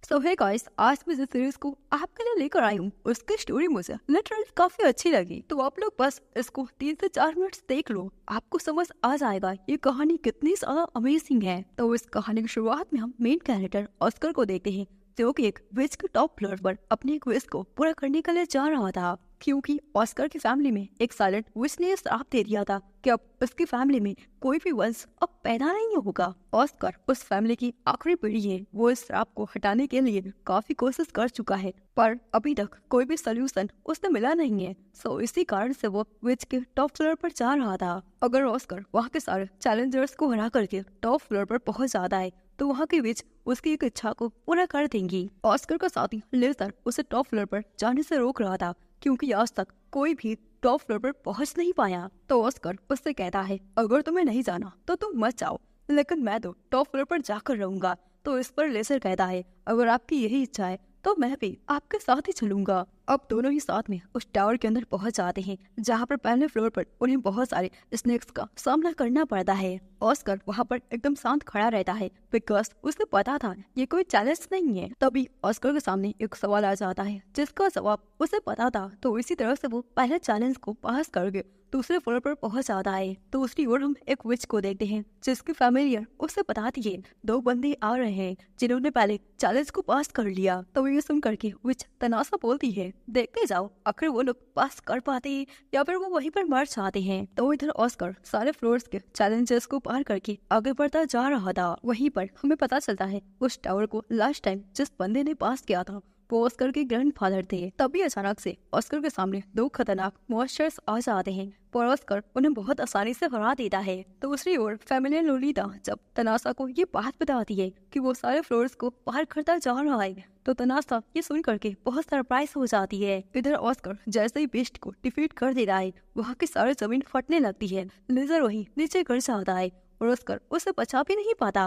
सो hey guys, आज मैं जिस सीरीज को आपके लिए लेकर आई हूँ उसकी स्टोरी मुझे लिटरली काफी अच्छी लगी। तो आप लोग बस इसको 3 से 4 मिनट देख लो, आपको समझ आ जाएगा ये कहानी कितनी ज्यादा अमेजिंग है। तो इस कहानी की शुरुआत में हम मेन कैरेक्टर ऑस्कर को देखते हैं, जो कि एक विच के टॉप फ्लोर पर अपने एक विश को पूरा करने के लिए जा रहा था, क्योंकि ऑस्कर की फैमिली में एक साइलेंट विश ने श्राप दे दिया था कि अब उसकी फैमिली में कोई भी वंश अब पैदा नहीं होगा। ऑस्कर उस फैमिली की आखिरी पीढ़ी है, वो इस श्राप को हटाने के लिए काफी कोशिश कर चुका है, पर अभी तक कोई भी सोल्यूशन उसे मिला नहीं है। सो इसी कारण से वो विच के टॉप फ्लोर पर जा रहा था। अगर ऑस्कर वहाँ के सारे चैलेंजर्स को हरा करके टॉप फ्लोर पर पहुंच जाता है तो वहाँ की विच उसकी एक इच्छा को पूरा कर देंगी। ऑस्कर का साथी लेजर उसे टॉप फ्लोर पर जाने से रोक रहा था, क्योंकि आज तक कोई भी टॉप फ्लोर पर पहुंच नहीं पाया। तो ऑस्कर उससे कहता है, अगर तुम्हें नहीं जाना तो तुम मत जाओ, लेकिन मैं तो टॉप फ्लोर पर जाकर रहूंगा। तो इस पर लेजर कहता है, अगर आपकी यही इच्छा है तो मैं भी आपके साथ ही चलूंगा। अब दोनों ही साथ में उस टावर के अंदर पहुंच जाते हैं, जहां पर पहले फ्लोर पर उन्हें बहुत सारे स्नेक्स का सामना करना पड़ता है। ऑस्कर वहां पर एकदम शांत खड़ा रहता है, बिकॉज उसे पता था ये कोई चैलेंज नहीं है। तभी ऑस्कर के सामने एक सवाल आ जाता है जिसका जवाब उसे पता था, तो इसी तरह से वो पहले चैलेंज को पास करके दूसरे फ्लोर पर पहुंच जाता है। तो दूसरी ओर हम एक विच को देखते हैं, जिसकी फैमिलियर उसे बताती है 2 बंदे आ रहे हैं जिन्होंने पहले चैलेंज को पास कर लिया। तो ये सुन करके विच तनासा बोलती है, देखते जाओ आखिर वो लोग पास कर पाते हैं या फिर वो वहीं पर मर जाते हैं। तो इधर ऑस्कर सारे फ्लोर्स के चैलेंजेस को पार करके आगे बढ़ता जा रहा था। वहीं पर हमें पता चलता है उस टावर को लास्ट टाइम जिस बंदे ने पास किया था वो ऑस्कर के ग्रैंडफादर थे। तभी अचानक से ऑस्कर के सामने 2 खतरनाक मॉन्स्टर्स आ जाते हैं, पर ऑस्कर उन्हें बहुत आसानी से हरा देता है। तो दूसरी ओर फैमिली लोलिता जब तनासा को ये बात बताती है कि वो सारे फ्लोर्स को पार करता जा रहा है, तो तनासा ये सुन करके बहुत सरप्राइज हो जाती है। इधर ऑस्कर जैसे ही बीस्ट को डिफीट कर दे रहा है, वहाँ की सारी जमीन फटने लगती है। लेजर वही नीचे गिर जाता है और ऑस्कर उसे बचा भी नहीं पाता।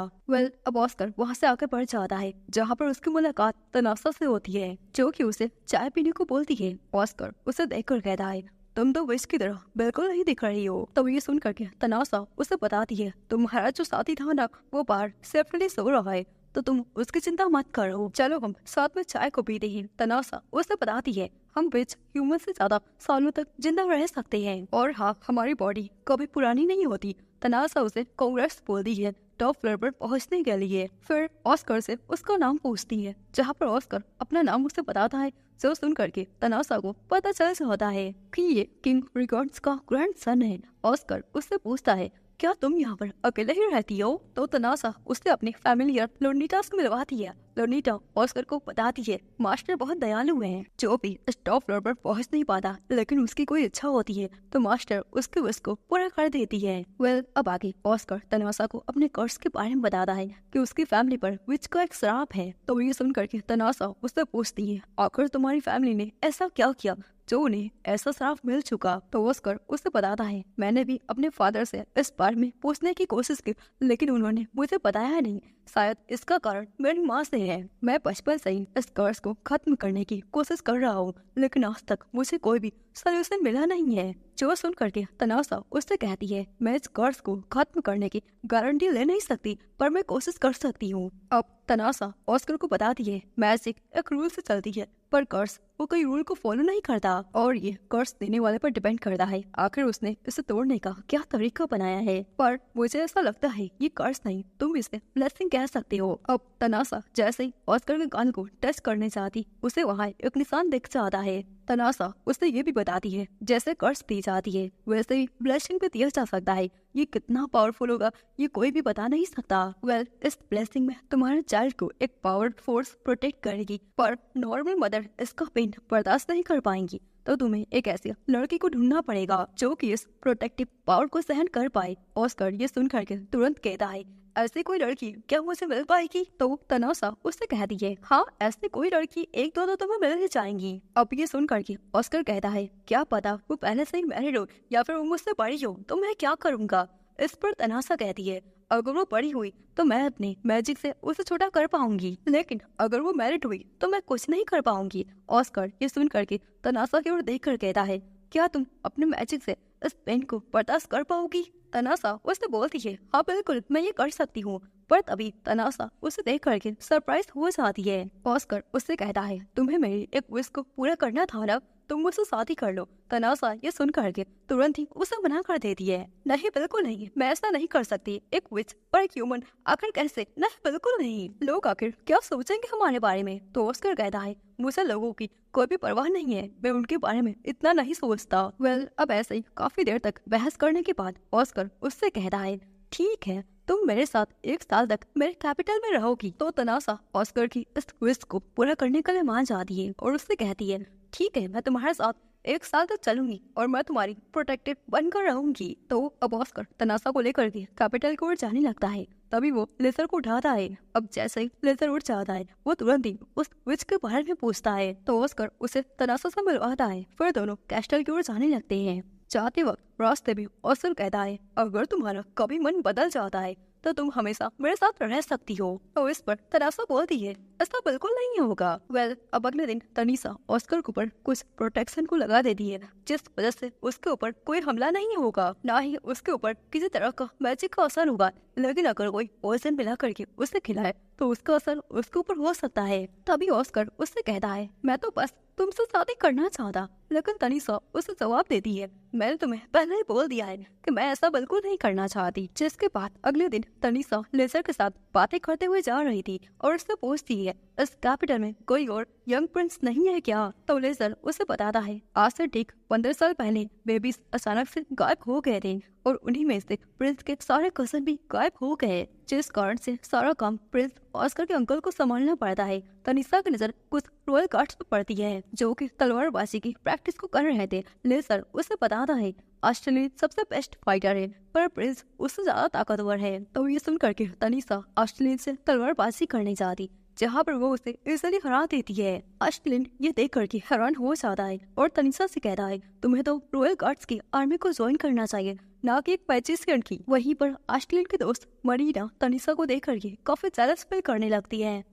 अब ऑस्कर वहाँ से आगे बढ़ जाता है, जहाँ पर उसकी मुलाकात तनासा से होती है, जो कि उसे चाय पीने को बोलती है। ऑस्कर उसे देखकर कहता है, तुम तो विश की तरह बिल्कुल नहीं दिख रही हो। तब ये सुन करके तनासा उसे बताती है, तुम्हारा जो साथी था ना वो बाहर सेफ्टली सो रहा है, तो तुम उसकी चिंता मत करो, चलो हम साथ में चाय को पीते हैं। तनासा उसे बताती है, हम विच ह्यूमन से ज्यादा सालों तक जिंदा रह सकते हैं, और हाँ, हमारी बॉडी कभी पुरानी नहीं होती। तनासा उसे कांग्रेस बोलती है टॉप फ्लोर पर पहुंचने के लिए। फिर ऑस्कर से उसका नाम पूछती है, जहाँ पर ऑस्कर अपना नाम उसे बताता है, जो सुन करके तनासा को पता चल जाता है कि ये किंग रिकॉर्ड्स का ग्रैंडसन है। ऑस्कर उससे पूछता है, क्या तुम यहाँ पर अकेले ही रहती हो? तो तनासा उससे अपनी फैमिलियर लोनिटा से मिलवाती है। लोनिटा ऑस्कर को बताती है, मास्टर बहुत दयालु हैं, जो भी इस टॉप फ्लोर पर पहुंच नहीं पाता, लेकिन उसकी कोई इच्छा होती है तो मास्टर उसके विश को पूरा कर देती है। अब आगे ऑस्कर तनासा को अपने कर्ज के बारे में बताता है कि उसकी फैमिली पर विच का एक श्राप है। तो ये सुन करके तनासा उससे पूछती है, आखिर तुम्हारी फैमिली ने ऐसा क्या किया जो उन्हें ऐसा श्राप मिल चुका? तो ऑस्कर उससे बताता है, मैंने भी अपने फादर से इस बारे में पूछने की कोशिश की, लेकिन उन्होंने मुझे बताया नहीं। शायद इसका कारण मेरी माँ से है। मैं बचपन से ही इस कर्ज को खत्म करने की कोशिश कर रहा हूँ, लेकिन आज तक मुझे कोई भी सोल्यूशन मिला नहीं है। जो सुन करके तनासा उससे कहती है, मैं इस कर्ज को खत्म करने की गारंटी ले नहीं सकती, पर मैं कोशिश कर सकती हूँ। अब तनासा ऑस्कर को बताती है, मैजिक एक रूल से चलती है, पर कर्ज वो कोई रूल को फॉलो नहीं करता, और ये कर्ज देने वाले पर डिपेंड करता है आखिर उसने इसे तोड़ने का क्या तरीका बनाया है। पर मुझे ऐसा लगता है ये कर्ज नहीं, तुम इसे ब्लेसिंग कह सकते हो। अब तनासा जैसे ही ऑस्कर के कान को टच करने जाती, उसे वहाँ एक निशान दिख जाता है। तनासा उससे ये भी बताती है, जैसे कर्ज दी जाती है वैसे ही ब्लेसिंग भी दिया जा सकता है। ये कितना पावरफुल होगा ये कोई भी बता नहीं सकता। इस ब्लेसिंग में तुम्हारे चाइल्ड को एक पावर फोर्स प्रोटेक्ट करेगी, पर नॉर्मल मदर इसका पेन बर्दाश्त नहीं कर पाएंगी, तो तुम्हें एक ऐसी लड़की को ढूंढना पड़ेगा जो कि इस प्रोटेक्टिव पावर को सहन कर पाए। ऑस्कर ये सुन करके तुरंत कहता है, ऐसी कोई लड़की क्या मुझे मिल पाएगी? तो तनासा उससे कहती है, हाँ, ऐसी कोई लड़की 1-2 तो तुम्हें मिल ही जाएंगी। अब ये सुन करके ऑस्कर कहता है, क्या पता वो पहले से ही मैरिड हो या फिर वो मुझसे बड़ी हो, तो मैं क्या करूँगा? इस पर तनासा कहती है, अगर वो बड़ी हुई तो मैं अपने मैजिक से उसे छोटा कर पाऊंगी, लेकिन अगर वो मैरिड हुई तो मैं कुछ नहीं कर पाऊंगी। ऑस्कर ये सुन करके तनासा की ओर देख कर कहता है, क्या तुम अपने मैजिक से इस पेन को बर्दाश्त कर पाओगी? तनासा उससे बोलती है, हाँ बिल्कुल मैं ये कर सकती हूँ। पर तभी तनासा उसे देख करके सरप्राइज हो जाती है। ऑस्कर उससे कहता है, तुम्हें मेरी एक विश को पूरा करना था ना, तुम मुझसे शादी कर लो। तनासा ये सुन करके तुरंत ही उसे मना कर देती है। नहीं बिल्कुल नहीं, मैं ऐसा नहीं कर सकती। एक विच पर एक ह्यूमन, आखिर कैसे? नहीं बिल्कुल नहीं, लोग आखिर क्या सोचेंगे हमारे बारे में? तो ऑस्कर कहता है, मुझे लोगों की कोई भी परवाह नहीं है, मैं उनके बारे में इतना नहीं सोचता। अब ऐसे ही काफी देर तक बहस करने के बाद ऑस्कर उससे कहता है, ठीक है तुम मेरे साथ 1 साल तक मेरे कैपिटल में रहोगी। तो तनासा ऑस्कर की इस विश को पूरा करने के लिए मान जाती है और उससे कहती है, ठीक है मैं तुम्हारे साथ 1 साल तक चलूंगी और मैं तुम्हारी प्रोटेक्टिव बनकर रहूंगी। तो अब ऑस्कर तनासा को लेकर के कैपिटल की ओर जाने लगता है। तभी वो लेजर को उठाता है। अब जैसे ही लेजर उठ जाता है, वो तुरंत ही उस विच के बारे में पूछता है। तो ऑस्कर उसे तनासा से मिलवाता है। फिर दोनों कैस्टल की ओर जाने लगते हैं। जाते वक्त रास्ते में ऑस्कर कहता है, अगर तुम्हारा कभी मन बदल जाता है तो तुम हमेशा मेरे साथ रह सकती हो। तो इस पर तनासा बोलती है, ऐसा बिल्कुल नहीं होगा। अब अगले दिन तनीसा ऑस्कर के ऊपर कुछ प्रोटेक्शन को लगा देती है, जिस वजह से उसके ऊपर कोई हमला नहीं होगा, ना ही उसके ऊपर किसी तरह का मैजिक का असर होगा। लेकिन अगर कोई पॉइजन मिला करके उसे खिलाए तो उसका असर उसके ऊपर हो सकता है। तभी ऑस्कर उससे कहता है, मैं तो बस तुमसे शादी करना चाहता। लेकिन तनीसा उसे जवाब देती है, मैंने तुम्हें पहले ही बोल दिया है कि मैं ऐसा बिल्कुल नहीं करना चाहती। जिसके बाद अगले दिन तनीसा लेजर के साथ बातें करते हुए जा रही थी और उससे पूछती है, इस कैपिटल में कोई और यंग प्रिंस नहीं है क्या? तो लेजर उसे बताता है, आज से ठीक 15 साल पहले बेबीज अचानक से गायब हो गए थे और उन्हीं में से प्रिंस के सारे कजन भी गायब हो गए, जिस कारण से सारा काम प्रिंस ऑस्कर के अंकल को संभालना पड़ता है। तनीसा की नजर कुछ रॉयल गार्ड्स पर पड़ती है जो कि तलवारबाजी की प्रैक्टिस को कर रहे थे। लेजर उसे बताता है, ऑस्ट्रेलिया सबसे बेस्ट फाइटर है पर प्रिंस उससे ज्यादा ताकतवर है। तो ये सुन करके तनीसा ऑस्ट्रेलिया से तलवारबाजी करने जाती, जहाँ पर वो उसे इजीली हरा देती है। ऑस्ट्रेलियन ये देख करके हैरान हो जाता है और तनीसा से कहता है, तुम्हें तो रॉयल गार्ड्स की आर्मी को ज्वाइन करना चाहिए, ना कि एक मैजिशियन की। वहीं पर ऑस्ट्रेलियन की दोस्त मरीना तनीसा को देख करके काफी जेलस फील करने लगती है।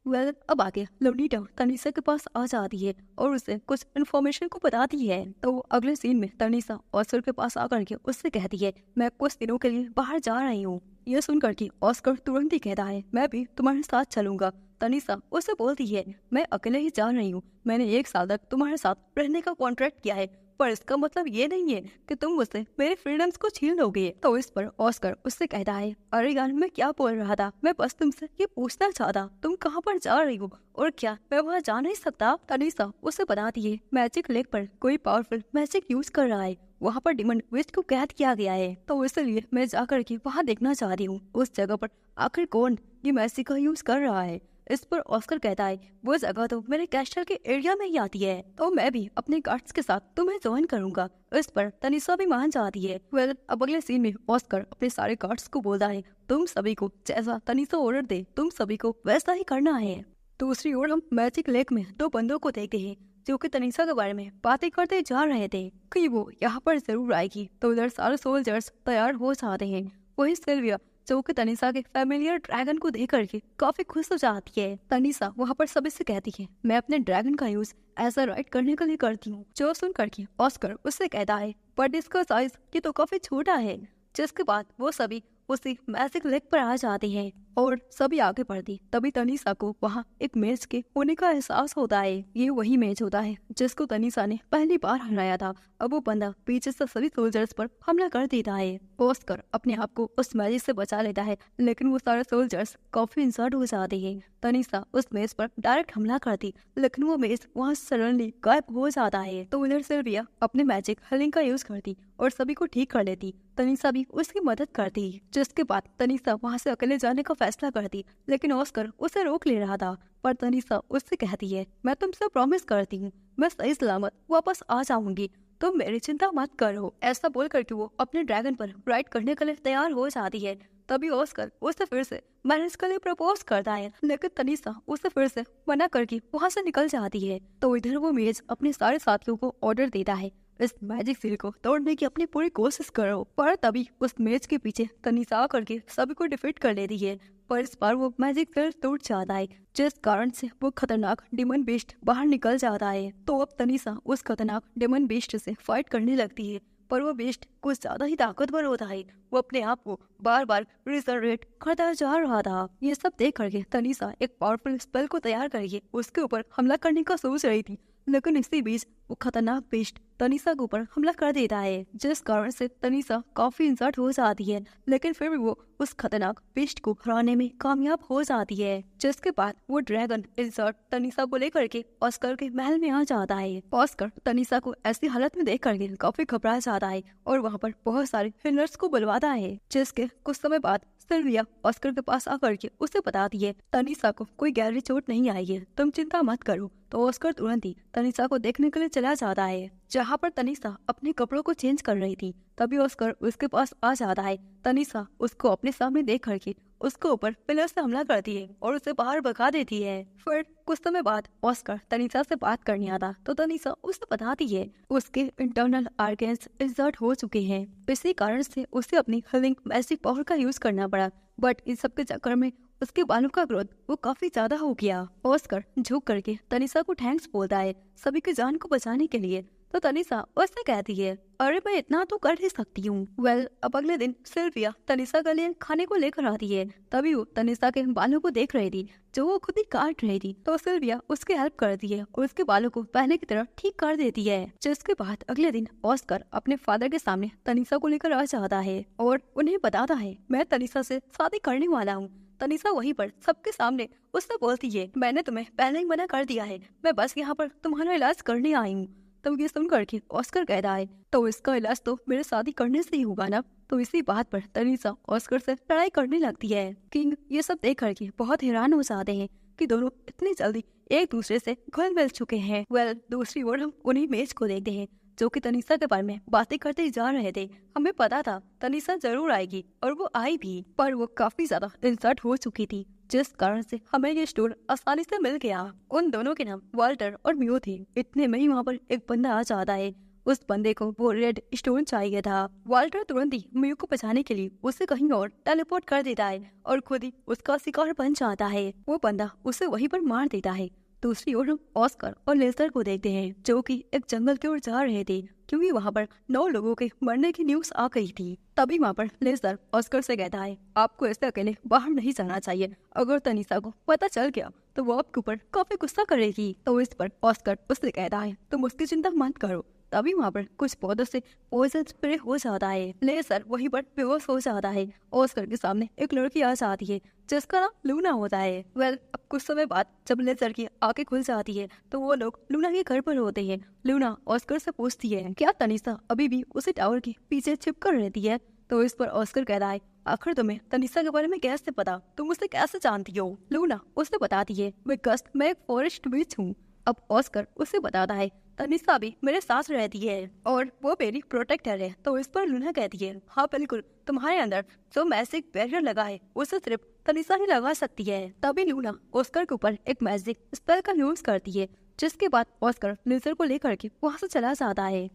अब आगे लवनीटा तनीसा के पास आ जाती है और उसे कुछ इन्फॉर्मेशन को बताती है। तो अगले सीन में तनीसा ऑस्कर के पास आकर के उससे कहती है, मैं कुछ दिनों के लिए बाहर जा रही हूँ। यह सुन करके ऑस्कर तुरंत ही कहता है, मैं भी तुम्हारे साथ चलूंगा। तनीसा उससे बोलती है, मैं अकेले ही जा रही हूँ, मैंने 1 साल तक तुम्हारे साथ रहने का कॉन्ट्रैक्ट किया है, पर इसका मतलब ये नहीं है कि तुम मुझसे मेरे फ्रीडम्स को छीन लोगे। तो इस पर ऑस्कर उससे कहता है, अरे यार मैं क्या बोल रहा था, मैं बस तुमसे ये पूछना चाहता तुम कहाँ पर जा रही हो और क्या मैं वहाँ जा नहीं सकता? तनीसा उसे बताती है, मैजिक लेक पर कोई पावरफुल मैजिक यूज कर रहा है, वहाँ पर डिमन विच को कैद किया गया है, तो इसलिए मैं जाकर के वहाँ देखना चाहती हूँ उस जगह पर आखिर कौन ये मैजिक का यूज कर रहा है। इस पर ऑस्कर कहता है, वो जगह तो मेरे कैस्टल के एरिया में ही आती है, तो मैं भी अपने गार्ड्स के साथ तुम्हें ज्वाइन करूंगा। इस पर तनीसा भी मान जाती है। अब अगले सीन में ऑस्कर अपने सारे गार्ड्स को बोलता है, तुम सभी को जैसा तनीसा ऑर्डर दे तुम सभी को वैसा ही करना है। दूसरी ओर हम मैजिक लेक में 2 बंदों को देखते हैं जो कि तनीसा के बारे में बातें करते जा रहे थे कि वो यहाँ पर जरूर आएगी। तो उधर सारे सोल्जर्स तैयार हो जाते हैं। वही सिल्विया जो कि तनीसा के फैमिलियर ड्रैगन को देख करके काफी खुश हो जाती है। तनीसा वहाँ पर सभी से कहती है, मैं अपने ड्रैगन का यूज ऐसा राइड करने के लिए करती हूँ। जो सुन करके ऑस्कर उससे कहता है, बट इसका साइज ये तो काफी छोटा है। जिसके बाद वो सभी उसी मैजिक लेक पर आ जाते हैं और सभी आगे बढ़ती। तभी तनीसा को वहाँ एक मेज के होने का एहसास होता है। ये वही मेज होता है जिसको तनीसा ने पहली बार हराया था। अब वो बंदा पीछे से सभी सोल्जर्स पर हमला कर देता है। ऑस्कर अपने आप को उस मैजिक से बचा लेता है, लेकिन वो सारे सोल्जर्स काफी इंसर्ट हो जाते हैं। तनीसा उस मेज पर डायरेक्ट हमला करती, लेकिन वो मेज वहाँ सडनली गायब हो जाता है। तो उधर सिल्विया अपने मैजिक हीलिंग का यूज करती और सभी को ठीक कर लेती। तनीसा भी उसकी मदद करती, जिसके बाद तनीसा वहाँ से अकेले जाने का फैसला करती, लेकिन ऑस्कर उसे रोक ले रहा था। पर तनीसा उससे कहती है, मैं तुमसे प्रॉमिस करती हूँ मैं सही सलामत वापस आ जाऊंगी, तुम मेरी चिंता मत करो। ऐसा बोल करके वो अपने ड्रैगन पर राइड करने के लिए तैयार हो जाती है। तभी ऑस्कर उसे फिर से मैरिज के लिए प्रपोज करता है, लेकिन तनीसा उसे फिर से मना करके वहाँ से निकल जाती है। तो इधर वो मेज अपने सारे साथियों को ऑर्डर देता है, इस मैजिक सील को तोड़ने की अपनी पूरी कोशिश करो। पर तभी उस मेज के पीछे तनीसा आ करके सभी को डिफीट कर लेती है। पर इस बार वो मैजिक सील टूट जाता है, जिस कारण से वो खतरनाक डिमन बीस्ट बाहर निकल जाता है। तो अब तनीसा उस खतरनाक डिमन बीस्ट से फाइट करने लगती है, पर वो बेस्ट कुछ ज्यादा ही ताकतवर होता है। वो अपने आप को बार बार रिजर्वेट करता जा रहा था। ये सब देख करके तनीसा एक पावरफुल स्पेल को तैयार करके उसके ऊपर हमला करने का सोच रही थी, लेकिन इसी बीच वो खतरनाक बेस्ट तनीसा के ऊपर हमला कर देता है, जिस कारण से तनीसा काफी इंसर्ट हो जाती है। लेकिन फिर भी वो उस खतरनाक बेस्ट को हराने में कामयाब हो जाती है, जिसके बाद वो ड्रैगन इंसर्ट तनीसा को लेकर के ऑस्कर के महल में आ जाता है। ऑस्कर तनीसा को ऐसी हालत में देख करके काफी घबरा जाता है और वहाँ पर बहुत सारे हिलर्स को बुलवाता है, जिसके कुछ समय बाद सिल्विया ऑस्कर के पास आकर के उसे बताती है तनीसा को कोई गहरी चोट नहीं आई है, तुम चिंता मत करो। तो ऑस्कर तुरंत ही तनीसा को देखने के लिए चला जाता है। जहाँ पर तनीसा अपने कपड़ों को चेंज कर रही थी, तभी ऑस्कर उसके पास आ जाता है। तनीसा उसको अपने सामने देख करके उसके ऊपर पिलर से हमला करती है और उसे बाहर भगा देती है। फिर कुछ समय बाद ऑस्कर तनीसा से बात करने आता तो तनीसा उसे बताती है उसके इंटरनल ऑर्गन्स इंसर्ट हो चुके हैं, इसी कारण से उसे अपनी हीलिंग मैजिक पावर का यूज करना पड़ा। बट इन सब के चक्कर में उसके बालों का ग्रोथ वो काफी ज्यादा हो गया। ऑस्कर झुक करके तनीसा को थैंक्स बोलता है सभी की जान को बचाने के लिए। तो तनीसा उससे कहती है अरे मैं इतना तो कर ही सकती हूँ। अब अगले दिन सिल्विया तनीसा के लिए खाने को लेकर आती है। तभी वो तनीसा के बालों को देख रही थी जो वो खुद ही काट रही थी, तो सिल्विया उसकी हेल्प करती है और उसके बालों को पहले की तरह ठीक कर देती है। जिसके बाद अगले दिन ऑस्कर अपने फादर के सामने तनीसा को लेकर आ जाता है और उन्हें बताता है मैं तनीसा से शादी करने वाला हूँ। तनीसा वहीं पर सबके सामने उससे बोलती है मैंने तुम्हें पहले ही मना कर दिया है, मैं बस यहाँ पर तुम्हारा इलाज करने आई हूँ। तब ये सुन करके ऑस्कर कहता है तो इसका इलाज तो मेरे शादी करने से ही होगा ना। तो इसी बात पर तनीसा ऑस्कर से लड़ाई करने लगती है। किंग ये सब देख करके बहुत हैरान हो जाते हैं कि दोनों इतनी जल्दी एक दूसरे से घुल मिल चुके हैं। दूसरी ओर हम उन्हीं मैच को देखते हैं जो कि तनीसा के बारे में बातें करते जा रहे थे। हमें पता था तनीसा जरूर आएगी और वो आई भी, पर वो काफी ज्यादा इंसर्ट हो चुकी थी, जिस कारण से हमें ये स्टोर आसानी से मिल गया। उन दोनों के नाम वाल्टर और म्यू थे। इतने में ही वहाँ पर एक बंदा आ जाता है। उस बंदे को वो रेड स्टोन चाहिए था। वाल्टर तुरंत ही म्यू को बचाने के लिए उसे कहीं और टेलीपोर्ट कर देता है और खुद ही उसका शिकार बन जाता है। वो बंदा उसे वहीं पर मार देता है। दूसरी ओर हम ऑस्कर और लेजर को देखते हैं जो कि एक जंगल की ओर जा रहे थे, क्योंकि वहाँ पर 9 लोगों के मरने की न्यूज आ गई थी। तभी वहाँ पर लेजर ऑस्कर से कहता है आपको ऐसे अकेले बाहर नहीं जाना चाहिए, अगर तनीसा को पता चल गया तो वो आपके ऊपर काफी गुस्सा करेगी। तो इस पर ऑस्कर उससे कहता है तुम उसकी चिंता मत करो। तभी वहाँ पर कुछ पौधों से पॉइजन स्प्रे हो जाता है। लेजर वहीं पर बेहोश हो जाता है। ऑस्कर के सामने एक लड़की आ जाती है जिसका नाम लूना होता है। अब कुछ समय बाद जब लेजर की आंखें खुल जाती है तो वो लोग लूना के घर पर होते हैं। लूना ऑस्कर से पूछती है क्या तनीसा अभी भी उसी टावर के पीछे छिप कर रहती है। तो इस पर ऑस्कर कहता है आखिर तुम्हें तनीसा के बारे में कैसे पता, तुम उसे कैसे जानती हो। लूना उसे बताती है मैं एक फॉरेस्ट विच हूँ। अब ऑस्कर उसे बताता है तनीसा भी मेरे साथ रहती है और वो मेरी प्रोटेक्टर है। तो इस पर लूना कहती है हाँ बिल्कुल, तुम्हारे अंदर जो मैजिक बैरियर लगा है उसे सिर्फ तनीसा ही लगा सकती है। तभी लूना ऑस्कर के ऊपर एक मैजिक स्पेल का यूज करती है, जिसके बाद ऑस्कर लेजर को लेकर के वहाँ से चला जाता है।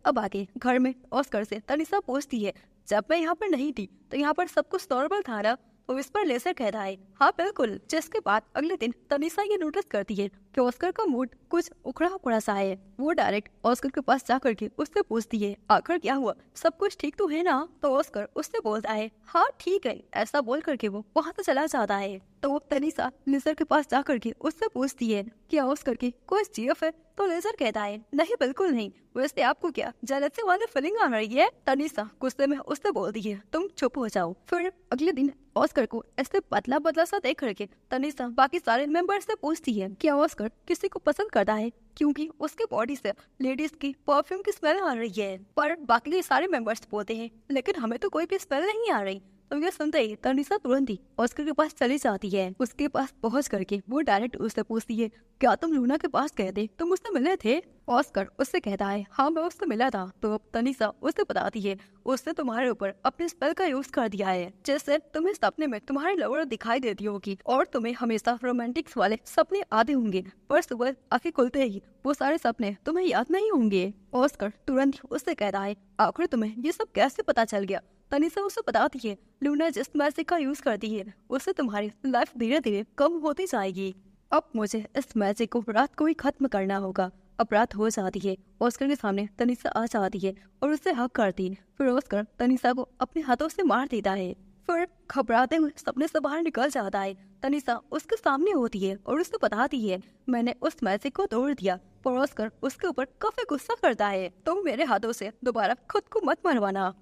अब आगे घर में ऑस्कर से तनीसा पूछती है जब मैं यहाँ पर नहीं थी तो यहाँ पर सब कुछ नॉर्मल था ना। तो इस पर लेजर कहता है हाँ बिल्कुल। जिसके बाद अगले दिन तनीसा ये नोटिस करती है कि ऑस्कर का मूड कुछ उखड़ा पड़ा सा है। वो डायरेक्ट ऑस्कर के पास जाकर के उससे पूछती है आखिर क्या हुआ, सब कुछ ठीक तो है ना। तो ऑस्कर उससे बोलता है हाँ ठीक है। ऐसा बोल करके वो वहाँ से चला जाता है। तो तनीसा लेजर के पास जाकर के उससे पूछती है क्या ऑस्कर की कोई जीएफ है। तो लेजर कहता है नहीं बिल्कुल नहीं, वैसे आपको क्या जेलसी वाली फीलिंग आ रही है। तनीसा गुस्से में उससे बोलती है तुम चुप हो जाओ। फिर अगले दिन ऑस्कर को ऐसे पतला पतला सा देख करके तनीसा बाकी सारे मेंबर्स से पूछती है क्या ऑस्कर किसी को पसंद करता है, क्योंकि उसके बॉडी से लेडीज की परफ्यूम की स्मेल आ रही है। पर बाकी के सारे मेंबर्स बोलते हैं लेकिन हमें तो कोई भी स्मेल नहीं आ रही। तो ये सुनते ही तनीसा तुरंत ही ऑस्कर के पास चली जाती है। उसके पास पहुंच करके वो डायरेक्ट उससे पूछती है क्या तुम लूना के पास गए थे, तुम उससे मिले थे। ऑस्कर उससे कहता है हाँ मैं उससे मिला था। तो अब तनीसा उससे बताती है उसने तुम्हारे ऊपर अपने स्पेल का यूज कर दिया है, जिससे तुम्हें सपने में तुम्हारी लवर दिखाई देती होगी और तुम्हें हमेशा रोमांटिक्स वाले सपने आते होंगे, पर सुबह आंखें खुलते ही वो सारे सपने तुम्हें याद नहीं होंगे। ऑस्कर तुरंत उससे कहता है आखिर तुम्हें ये सब कैसे पता चल गया। तनीसा उसे बताती है लूना जिस मैजिक का यूज करती है उससे तुम्हारी लाइफ धीरे धीरे कम होती जाएगी। अब मुझे इस मैजिक को रात को ही खत्म करना होगा, अपराध हो जाती है। ऑस्कर के सामने तनीसा आ जाती है और उससे हक करती है। फिर ऑस्कर तनीसा को अपने हाथों से मार देता है। फिर घबराते हुए सपने से बाहर निकल जाता है। तनीसा उसके सामने होती है और उसे बताती है, मैंने उस मैजिक को तोड़ दिया। पर ऑस्कर उसके ऊपर काफी गुस्सा करता है, तुम मेरे हाथों से दोबारा खुद को मत मरवाना।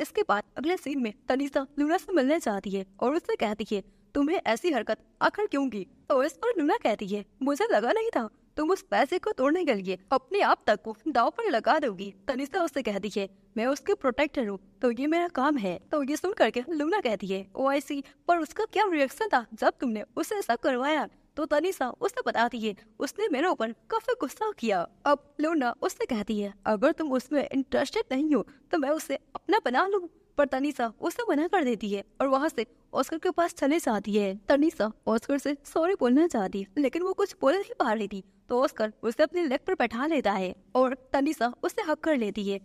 इसके बाद अगले सीन में तनीसा लूना से मिलने जाती है और उससे कहती है, तुम्हें ऐसी हरकत आखिर क्यों की? तो इस पर लूना कहती है, मुझे लगा नहीं था तुम उस पैसे को तोड़ने के लिए अपने आप तक को दाव पर लगा दोगी। तनीसा उससे कहती है, मैं उसके प्रोटेक्टर हूँ तो ये मेरा काम है। तो ये सुन करके लूना कहती है, ओ आई सी, पर उसका क्या रिएक्शन था जब तुमने उसे ऐसा करवाया? तो तनीसा उसे बताती है, उसने मेरे ऊपर काफी गुस्सा किया। अब लूना उससे कहती है, अगर तुम उसमें इंटरेस्टेड नहीं हो तो मैं उसे अपना बना लूं। पर तनीसा उसे मना कर देती है और वहाँ से ऑस्कर के पास चले जाती है। तनीसा ऑस्कर से सॉरी बोलना चाहती है लेकिन वो कुछ बोल नहीं पा रही थी, तो ऑस्कर उसे अपने लेग पर बैठा लेता है और तनीसा उससे हक कर लेती है।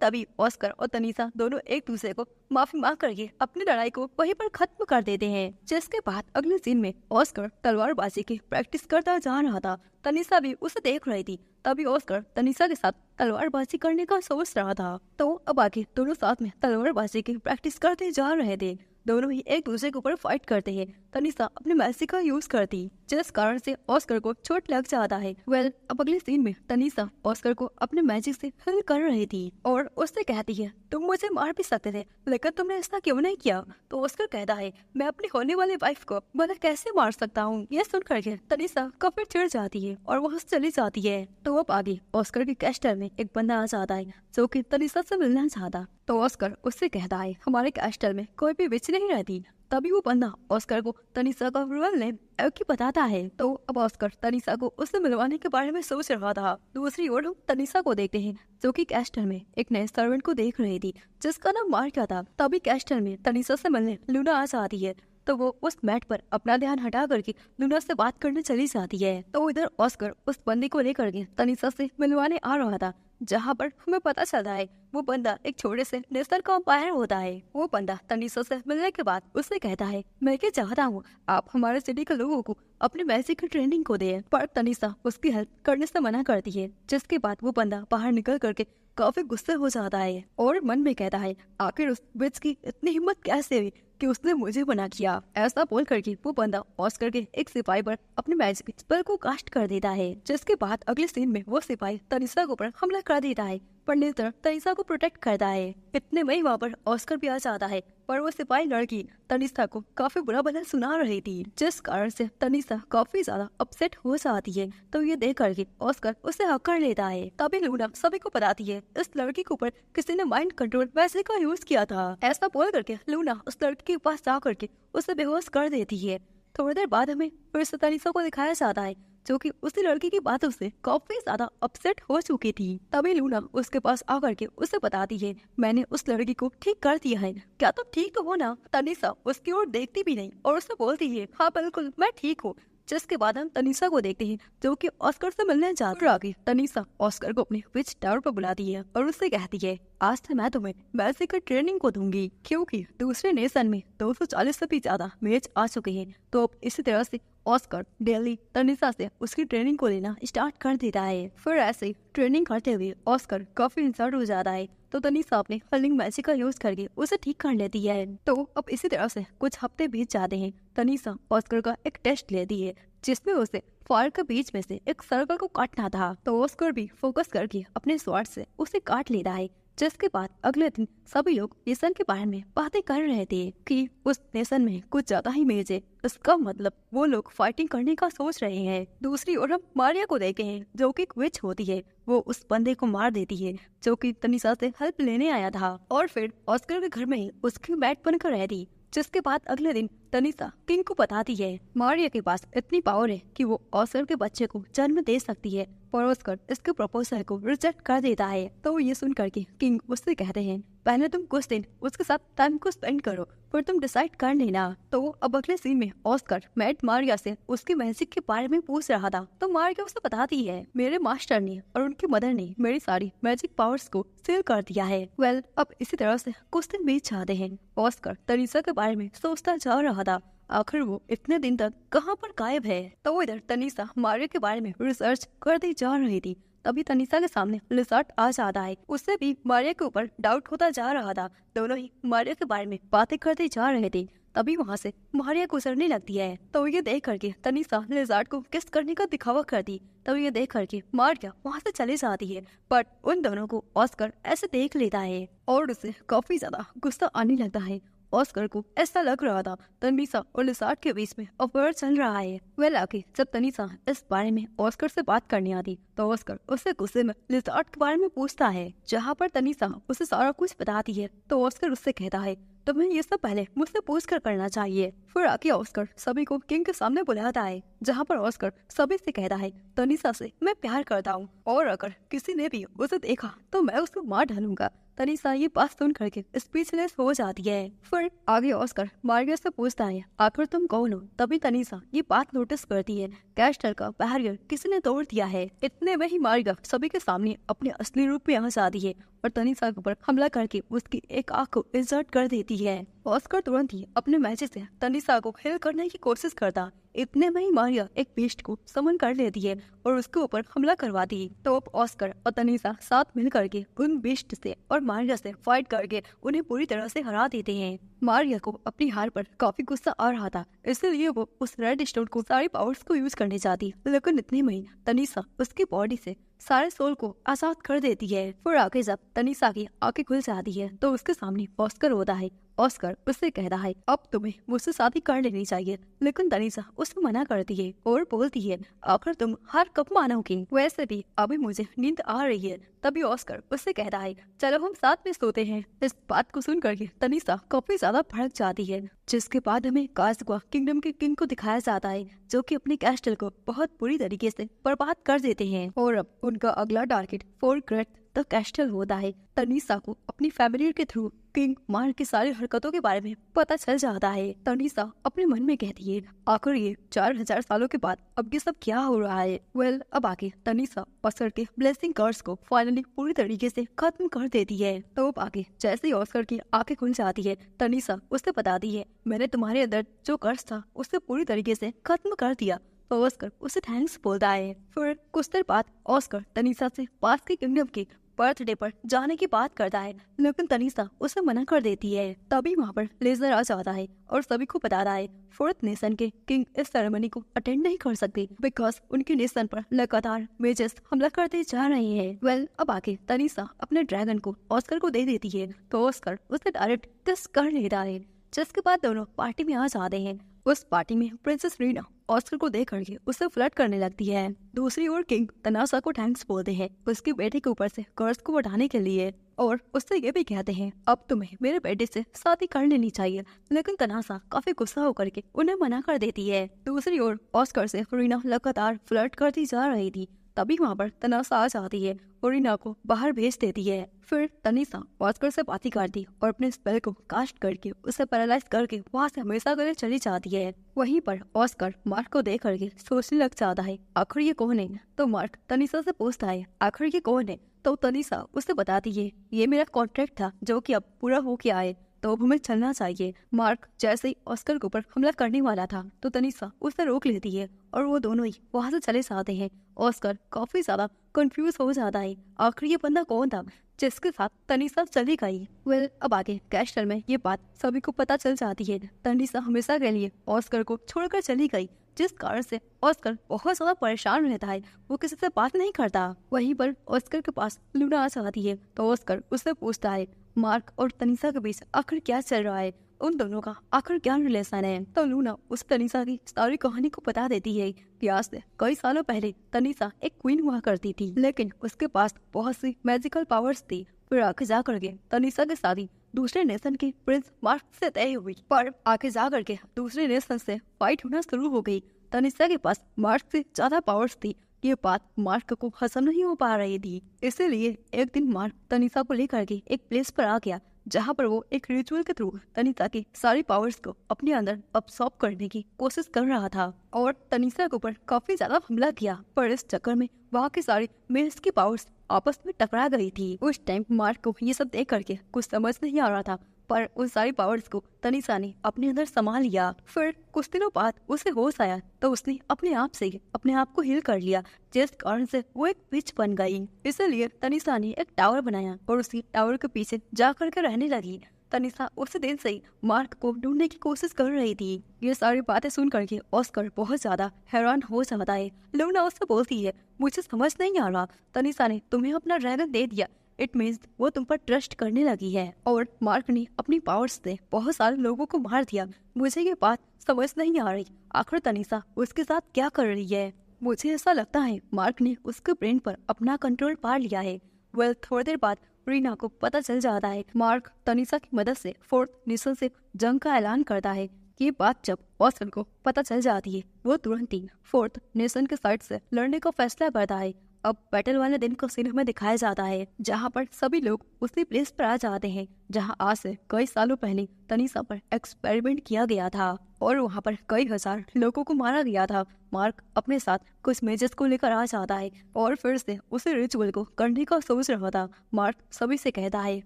तभी ऑस्कर और तनीसा दोनों एक दूसरे को माफी मांग करके अपनी लड़ाई को वहीं पर खत्म कर देते हैं। जिसके बाद अगले सीन में ऑस्कर तलवारबाजी की प्रैक्टिस करता जा रहा था। तनीसा भी उसे देख रही थी। तभी ऑस्कर तनीसा के साथ तलवारबाजी करने का सोच रहा था। तो अब आगे दोनों साथ में तलवारबाजी की प्रैक्टिस करते जा रहे थे। दोनों ही एक दूसरे के ऊपर फाइट करते हैं। तनीसा अपने मैजिक का यूज करती, जिस कारण से ऑस्कर को चोट लग जाता है। अब अगले सीन में तनीसा ऑस्कर को अपने मैजिक से हील कर रही थी और उससे कहती है, तुम मुझे मार भी सकते थे लेकिन तुमने ऐसा क्यों नहीं किया? तो ऑस्कर कहता है, मैं अपनी होने वाली वाइफ को भला कैसे मार सकता हूँ? ये सुन करके तनीसा काफी चिढ़ जाती है और वहाँ से चली जाती है। तो अब आगे ऑस्कर के कैस्टर में एक बंदा आ जाता है जो कि तनीसा से मिलना चाहता। तो ऑस्कर उससे कहता है, हमारे कैस्टर में कोई भी विच नहीं रहती। तभी वो बंदा ऑस्कर को तनीसा का रियल नेम एवकी बताता है। तो अब ऑस्कर तनीसा को उससे मिलवाने के बारे में सोच रहा था। दूसरी ओर हम तनीसा को देखते हैं जो कि कैस्टर में एक नए सर्वेंट को देख रही थी जिसका नाम मार्का था। तभी कैस्टर में तनीसा से मिलने लूना आ जाती है। तो वो उस मैट पर अपना ध्यान हटा करके लूना से बात करने चली जाती है। तो इधर ऑस्कर उस बंदी को लेकर के तनीसा से मिलवाने आ रहा था, जहाँ पर हमें पता चलता है वो बंदा एक छोटे से नेशनल का अंपायर होता है। वो बंदा तनीसा से मिलने के बाद उससे कहता है, मैं क्या चाहता हूँ आप हमारे सिटी के लोगों को अपने मैजिक की ट्रेनिंग को दे। पर तनीसा उसकी हेल्प करने से मना करती है। जिसके बाद वो बंदा बाहर निकल करके काफी गुस्से हो जाता है और मन में कहता है, आखिर उस विच की इतनी हिम्मत कैसे हुई कि उसने मुझे मना किया? ऐसा बोल करके वो बंदा ऑस्कर के एक सिपाही पर अपने मैजिक स्पेल को कास्ट कर देता है। जिसके बाद अगले सीन में वो सिपाही तनीसा के ऊपर हमला कर देता है पर नेत्र तनीसा को प्रोटेक्ट करता है। इतने में ही वहाँ पर ऑस्कर भी आ जाता है पर वो सिपाही लड़की तनीसा को काफी बुरा भला सुना रही थी, जिस कारण से तनीसा काफी ज्यादा अपसेट हो जाती है। तो ये देख करके ऑस्कर उसे हक कर लेता है। तभी लूना सभी को बताती है, इस लड़की के ऊपर किसी ने माइंड कंट्रोल वैसे का यूज किया था। ऐसा बोल करके लूना उस लड़की के पास जा करके उसे बेहोश कर देती है। थोड़ी देर बाद हमें फिर से तनीसा को दिखाया जाता है जो कि उसी लड़की की बातों से काफी ज्यादा अपसेट हो चुकी थी। तभी लूना उसके पास आकर के उसे बताती है, मैंने उस लड़की को ठीक कर दिया है, क्या तुम ठीक तो हो ना? तनीसा उसकी ओर देखती भी नहीं और उसे बोलती है, हाँ बिल्कुल मैं ठीक हूँ। जिसके बाद हम तनीसा को देखते हैं जो कि ऑस्कर से मिलने जाती है। आगे तनीसा ऑस्कर को अपने विच टावर पर बुलाती है और उससे कहती है, आज से मैं तुम्हें मैजिक की ट्रेनिंग को दूंगी क्योंकि दूसरे नेशन में 240 से भी ज्यादा मैच आ चुके हैं। तो अब इसी तरह से ऑस्कर डेली तनीसा से उसकी ट्रेनिंग को लेना स्टार्ट कर देता है। फिर ऐसे ट्रेनिंग करते हुए ऑस्कर काफी इंसल्ट हो जाता है तो तनीसा अपने हलिंग मैजिक का यूज करके उसे ठीक कर लेती है। तो अब इसी तरह से कुछ हफ्ते बीत जाते हैं। तनीसा ऑस्कर का एक टेस्ट लेती है जिसमें उसे फायर के बीच में से एक सर्कल को काटना था। तो ऑस्कर भी फोकस करके अपने स्वॉर्ड से उसे काट लेता है। जिसके बाद अगले दिन सभी लोग नेशन के बारे में बातें कर रहे थे कि उस नेशन में कुछ ज्यादा ही मेज है, इसका मतलब वो लोग फाइटिंग करने का सोच रहे हैं। दूसरी ओर हम मारिया को देखते हैं जो कि विच होती है। वो उस बंदे को मार देती है जो कि तनीसा से हेल्प लेने आया था और फिर ऑस्कर के घर में ही उसकी मैट बनकर रहती। जिसके बाद अगले दिन तनीसा किंग को बताती है, मारिया के पास इतनी पावर है कि वो ऑस्कर के बच्चे को जन्म दे सकती है, पर ऑस्कर इसके प्रपोजल को रिजेक्ट कर देता है। तो ये सुन करके किंग उससे कहते हैं, पहले तुम कुछ दिन उसके साथ टाइम को स्पेंड करो फिर तुम डिसाइड कर लेना। तो अब अगले सीन में ऑस्कर मैट मारिया से उसके मैजिक के बारे में पूछ रहा था। तो मारिया उसे बताती है, मेरे मास्टर ने और उनकी मदर ने मेरी सारी मैजिक पावर्स को सील कर दिया है। अब इसी तरह से कुछ दिन बीत जाते हैं। ऑस्कर तनीसा के बारे में सोचता जा रहा था, आखिर वो इतने दिन तक कहाँ पर गायब है। तो इधर तनीसा मारिया के बारे में रिसर्च करती जा रही थी तभी तनीषा के सामने लिज़ार्ड आ जाता है। उससे भी मारिया के ऊपर डाउट होता जा रहा था। दोनों ही मारिया के बारे में बातें करते जा रहे थे। तभी वहाँ से मारिया गुजरने लगती है तो ये देख करके तनीषा लिज़ार्ड को किस करने का दिखावा करती। तब ये देख करके मारिया वहाँ से चली जाती है। बट उन दोनों को ऑस्कर ऐसे देख लेता है और उसे काफी ज्यादा गुस्सा आने लगता है। ऑस्कर को ऐसा लग रहा था तनीषा और लिज़ार्ड के बीच में अफेयर चल रहा है। वेल आगे जब तनीषा इस बारे में ऑस्कर से बात करने आती तो ऑस्कर उससे गुस्से में लिज़ार्ड के बारे में पूछता है, जहाँ पर तनीषा उसे सारा कुछ बताती है तो ऑस्कर उससे कहता है तुम्हें ये सब पहले मुझसे पूछ कर करना चाहिए। फिर आके ऑस्कर सभी को किंग के सामने बुलाता है, जहाँ पर ऑस्कर सभी से कहता है तनीषा से मैं प्यार करता हूँ और अगर किसी ने भी उसे देखा तो मैं उसको मार डालूंगा। तनीषा ये बात सुन करके स्पीचलेस हो जाती है। फिर आगे ऑस्कर मारिया से पूछता है आखिर तुम कौन हो। तभी तनीषा ये बात नोटिस करती है कैस्टल का बैरियर किसी ने तोड़ दिया है। इतने में ही मारिया सभी के सामने अपने असली रूप में आ जाती है और तनीषा के ऊपर हमला करके उसकी एक आंख को इंसर्ट कर देती है। ऑस्कर तुरंत ही अपने मैजिक से तनीषा को हिल करने की कोशिश करता। इतने में ही मारिया एक बीस्ट को समन कर लेती है और उसके ऊपर हमला करवाती। तो अब ऑस्कर और तनीषा साथ मिल करके उन बीस्ट से और मारिया से फाइट करके उन्हें पूरी तरह से हरा देते हैं। मारिया को अपनी हार पर काफी गुस्सा आ रहा था, इसलिए वो उस रेड स्टोन को सारी पावर्स को यूज करने चाहती। लेकिन इतने में ही तनीषा उसकी बॉडी से सारे सोल को आजाद कर देती है। फिर आगे जब तनीषा की आंखें खुल जाती है तो उसके सामने ऑस्कर होता है। ऑस्कर उससे कहता है अब तुम्हें मुझसे शादी कर लेनी चाहिए, लेकिन तनीषा उसमें मना करती है और बोलती है आखिर तुम हार कब मानोगे, वैसे भी अभी मुझे नींद आ रही है। तभी ऑस्कर उससे कहता है चलो हम साथ में सोते हैं। इस बात को सुन करके तनीषा काफी ज्यादा भड़क जाती है, जिसके बाद हमें कास्गवा किंगडम के किंग को दिखाया जाता है जो कि अपने कैस्टल को बहुत बुरी तरीके से बर्बाद कर देते हैं। और अब उनका अगला target fort great the castle होता है। तनीषा को अपनी फैमिली के थ्रू किंग मार्क की सारी हरकतों के बारे में पता चल जाता है। तनीषा अपने मन में कहती है आखिर ये 4000 सालों के बाद अब ये सब क्या हो रहा है। वेल अब आगे तनीषा ऑस्कर के ब्लेसिंग कर्स को फाइनली पूरी तरीके से खत्म कर देती है। तो अब आगे जैसे ही ऑस्कर की आंखें खुल जाती है तनीषा उससे बताती है मैंने तुम्हारे अंदर जो कर्स था उसे पूरी तरीके से खत्म कर दिया। तो ऑस्कर उसे थैंक्स बोलता है। फिर कुछ देर बाद ऑस्कर तनीषा से पास के किंगडम के बर्थडे पर जाने की बात करता है, लेकिन तनीषा उसे मना कर देती है। तभी वहाँ पर लेजर आ जाता है और सभी को बताता है फोर्थ नेशन के किंग इस सेरेमनी को अटेंड नहीं कर सकते बिकॉज उनके नेशन पर लगातार मेजेस हमला करते जा रहे हैं। वेल अब आके तनीषा अपने ड्रैगन को ऑस्कर को दे देती है तो ऑस्कर उसे डायरेक्ट किस कर लेता है, जिसके बाद दोनों पार्टी में आ जाते हैं। उस पार्टी में प्रिंसेस रीना ऑस्कर को देख करके उससे फ्लर्ट करने लगती है। दूसरी ओर किंग तनासा को थैंक्स बोलते हैं उसके बेटे के ऊपर से कर्ज को बढ़ाने के लिए और उससे ये भी कहते हैं अब तुम्हें मेरे बेटे से शादी कर लेनी चाहिए, लेकिन तनासा काफी गुस्सा होकर के उन्हें मना कर देती है। दूसरी ओर ऑस्कर से रीना लगातार फ्लर्ट करती जा रही थी। तभी वहाँ पर तनासा आ जाती है और रीना को बाहर भेज देती है। फिर तनीषा ऑस्कर से बातें करती और अपने स्पेल को कास्ट करके उसे पैरालाइज करके वहाँ से हमेशा के लिए चली जाती है। वहीं पर ऑस्कर मार्क को देख करके सोचने लग जाता है आखिर ये कौन है। तो मार्क तनीषा से पूछता है आखिर ये कौन है। तो तनीषा उसे बताती है ये मेरा कॉन्ट्रैक्ट था जो कि अब पूरा हो गया है, तो अब हमें चलना चाहिए। मार्क जैसे ही ऑस्कर के ऊपर हमला करने वाला था तो तनीषा उसे रोक लेती है और वो दोनों ही वहाँ से चले जाते हैं। ऑस्कर काफी ज्यादा कंफ्यूज हो जाता है आखिर ये बंदा कौन था जिसके साथ तनीषा चली गई। वेल अब आगे कैस्टल में ये बात सभी को पता चल जाती है। तनीषा हमेशा के लिए ऑस्कर को छोड़कर चली गई, जिस कारण से ऑस्कर बहुत ज्यादा परेशान रहता है, वो किसी से बात नहीं करता। वहीं पर ऑस्कर के पास लूना आ जाती है तो ऑस्कर उससे पूछता है मार्क और तनीषा के बीच आखिर क्या चल रहा है, उन दोनों का आखिर क्या रिलेशन है। तो लूना उस तनीषा की सारी कहानी को बता देती है कि आज से कई सालों पहले तनीषा एक क्वीन हुआ करती थी, लेकिन उसके पास बहुत सी मैजिकल पावर्स थी। फिर आगे जा करके तनीषा की शादी दूसरे नेशन के प्रिंस मार्क से तय हुई, पर आगे जा करके दूसरे नेशन से फाइट होना शुरू हो गई। तनीषा के पास मार्क से ज्यादा पावर्स थी। ये बात मार्क को हजम नहीं हो पा रही थी, इसीलिए एक दिन मार्क तनीषा को लेकर के एक प्लेस पर आ गया जहाँ पर वो एक रिचुअल के थ्रू तनीषा की सारी पावर्स को अपने अंदर अब्सॉर्ब करने की कोशिश कर रहा था और तनीषा के ऊपर काफी ज्यादा हमला किया। पर इस चक्कर में वहाँ की सारी मेल्स की पावर्स आपस में टकरा गई थी। उस टाइम मार्क को ये सब देख करके कुछ समझ नहीं आ रहा था, पर उन सारी पावर्स को तनीषा ने अपने अंदर संभाल लिया। फिर कुछ दिनों बाद उसे होश आया तो उसने अपने आप से अपने आप को हील कर लिया, जिस कारण से वो एक विच बन गई। इसलिए तनीषा ने एक टावर बनाया और उसी टावर के पीछे जा करके रहने लगी। तनीषा उस दिन से ही मार्क को ढूंढने की कोशिश कर रही थी। ये सारी बातें सुन करके ऑस्कर बहुत ज्यादा हैरान हो जाता है। लूना उससे बोलती है, मुझे समझ नहीं आ रहा, तनीषा ने तुम्हें अपना ड्रैगन दे दिया, इट मीन्स वो तुम पर ट्रस्ट करने लगी है और मार्क ने अपनी पावर्स से बहुत सारे लोगों को मार दिया। मुझे ये बात समझ नहीं आ रही, आखिर तनीषा उसके साथ क्या कर रही है। मुझे ऐसा लगता है मार्क ने उसके ब्रेन पर अपना कंट्रोल पा लिया है। थोड़ी देर बाद रीना को पता चल जाता है। मार्क तनीषा की मदद से फोर्थ नेशन से जंग का ऐलान करता है। ये बात जब ऑस्कर को पता चल जाती है, वो तुरंत ही फोर्थ नेशन के साइड से लड़ने का फैसला करता है। अब बैटल वाले दिन को सीन में दिखाया जाता है, जहाँ पर सभी लोग उसी प्लेस पर आ जाते हैं जहाँ आज से कई सालों पहले तनीषा पर एक्सपेरिमेंट किया गया था और वहाँ पर कई हजार लोगों को मारा गया था। मार्क अपने साथ कुछ मेजेस को लेकर आ जाता है और फिर से उसी रिचुअल को करने का सोच रहा था। मार्क सभी से कहता है,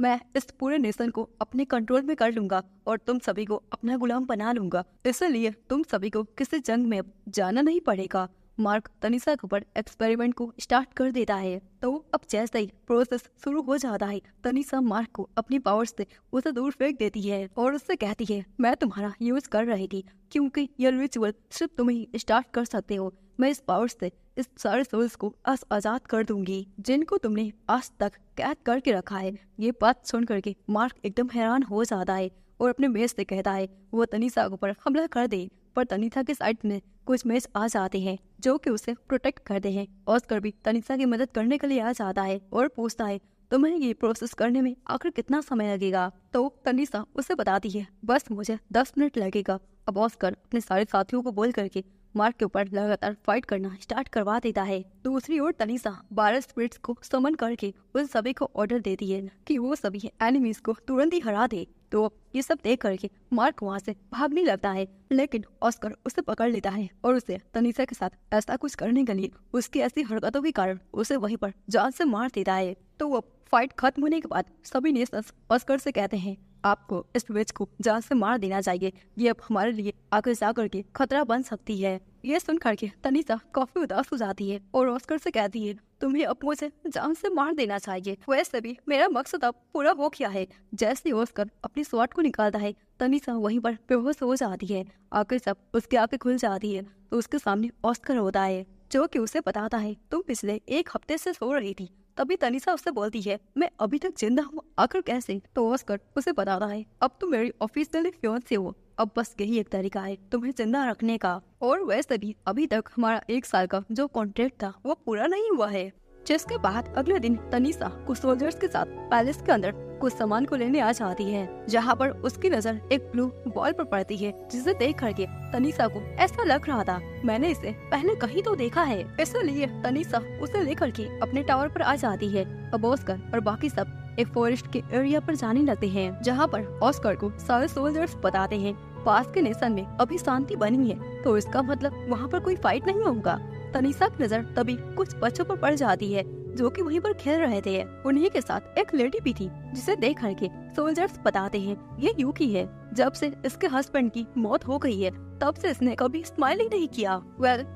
मैं इस पूरे नेशन को अपने कंट्रोल में कर लूंगा और तुम सभी को अपना गुलाम बना लूंगा, इसलिए तुम सभी को किसी जंग में जाना नहीं पड़ेगा। मार्क तनीषा के ऊपर एक्सपेरिमेंट को स्टार्ट कर देता है। तो अब जैसे ही प्रोसेस शुरू हो जाता है, तनीषा मार्क को अपनी पावर से उसे दूर फेंक देती है और उससे कहती है, मैं तुम्हारा यूज कर रही थी क्योंकि ये रिचुअल सिर्फ तुम ही स्टार्ट कर सकते हो। मैं इस पावर से इस सारे सोल्स को आजाद कर दूंगी जिनको तुमने आज तक कैद करके रखा है। ये बात सुन करके मार्क एकदम हैरान हो जाता है और अपने मेज से कहता है वो तनीषा के ऊपर हमला कर दे, पर तनीषा के साइड में कुछ मेज आ जाते हैं जो कि उसे प्रोटेक्ट करते हैं। ऑस्कर भी तनीषा की मदद करने के लिए आ जाता है और पूछता है, तुम्हें ये प्रोसेस करने में आखिर कितना समय लगेगा। तो तनीषा उसे बताती है, बस मुझे 10 मिनट लगेगा। अब ऑस्कर अपने सारे साथियों को बोल करके मार्क के ऊपर लगातार फाइट करना स्टार्ट करवा देता है। दूसरी ओर तनीषा 12 स्पिरिट्स को समन करके उन सभी को ऑर्डर देती है कि वो सभी एनिमीज को तुरंत ही हरा दे। तो ये सब देख करके मार्क वहाँ से भागने लगता है, लेकिन ऑस्कर उसे पकड़ लेता है और उसे तनीषा के साथ ऐसा कुछ करने के लिए उसकी ऐसी हरकतों के कारण उसे वहीं पर जान से मार देता है। तो अब फाइट खत्म होने के बाद सभी नेशंस ऑस्कर से कहते हैं, आपको इस विच को जान से मार देना चाहिए, ये अब हमारे लिए आगे जा करके खतरा बन सकती है। ये सुन करके तनीषा काफी उदास हो जाती है और ऑस्कर से कहती है, तुम्हें अब मुझे जान से मार देना चाहिए, वैसे भी मेरा मकसद अब पूरा हो गया है। जैसे ही ऑस्कर अपनी स्वॉर्ड को निकालता है, तनीषा वहीं पर बेहोश हो जाती है। आखिर जब उसकी आंखें खुल जाती है तो उसके सामने ऑस्कर होता है जो कि उसे बताता है, तुम पिछले 1 हफ्ते से सो रही थी। तभी तनीषा उससे बोलती है, मैं अभी तक जिंदा हूँ, आखिर कैसे। तो ऑस्कर उसे बताता है, अब तुम मेरी ऑफिशियली फियांसे हो, अब बस यही एक तरीका है तुम्हें जिंदा रखने का, और वैसे भी अभी तक हमारा 1 साल का जो कॉन्ट्रैक्ट था वो पूरा नहीं हुआ है। जिसके बाद अगले दिन तनीषा कुछ सोल्जर्स के साथ पैलेस के अंदर कुछ सामान को लेने आ जाती है, जहाँ पर उसकी नजर एक ब्लू बॉल पर पड़ती है, जिसे देख करके तनीषा को ऐसा लग रहा था मैंने इसे पहले कहीं तो देखा है। इसलिए तनीषा उसे लेकर के अपने टावर पर आ जाती है। अब ऑस्कर और बाकी सब एक फॉरेस्ट के एरिया पर जाने लगते हैं, जहाँ पर ऑस्कर को सारे सोल्जर्स बताते हैं पास के नेशन में अभी शांति बनी है, तो इसका मतलब वहाँ पर कोई फाइट नहीं होगा। तनीषा की नजर तभी कुछ बच्चों पर पड़ जाती है जो कि वहीं पर खेल रहे थे। उन्हीं के साथ एक लेडी भी थी, जिसे देख करके सोल्जर्स बताते हैं ये यूकी है, जब से इसके हस्बैंड की मौत हो गई है तब से इसने कभी स्माइल ही नहीं किया।